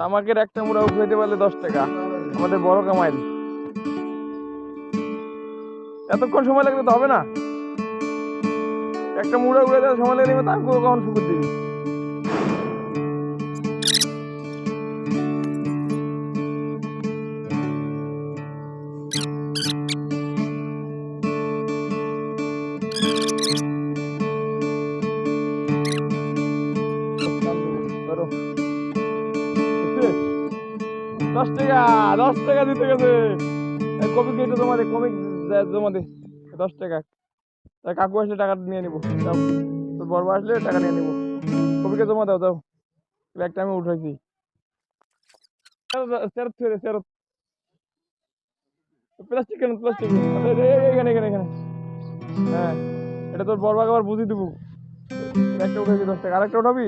আমাকে একটা মুড়া উঠাইতে পারলে 10 টাকা, আমাদের বড় কামাইল। এতক্ষণ সময় লাগলে তো হবে না, একটা মুড়া উড়ে দেওয়ার সময় লেগে তার কখন শুকুর দিবি। ধরো, বুঝছিস? 10 টাকা, 10 টাকা দিতে গেছে। কবি কেটে জমা দে, কবি জমা দে 10 টাকা। তাই কাকু আসলে টাকা নিয়ে নিবো, যাও। তোর বড় ভাই আসলে টাকা নিয়ে নিবো। কবিকে জমা দাও, দাও। একটা আমি উঠাইছি। ফেরত ফেরত ফেরত। প্লাস্টিক কেন, প্লাস্টিক এখানে এখানে এখানে। হ্যাঁ, এটা তোর বড় ভাই আবার বুঝিয়ে দিবো। একটা উঠাইছি 10 টাকা, আরেকটা উঠাবি।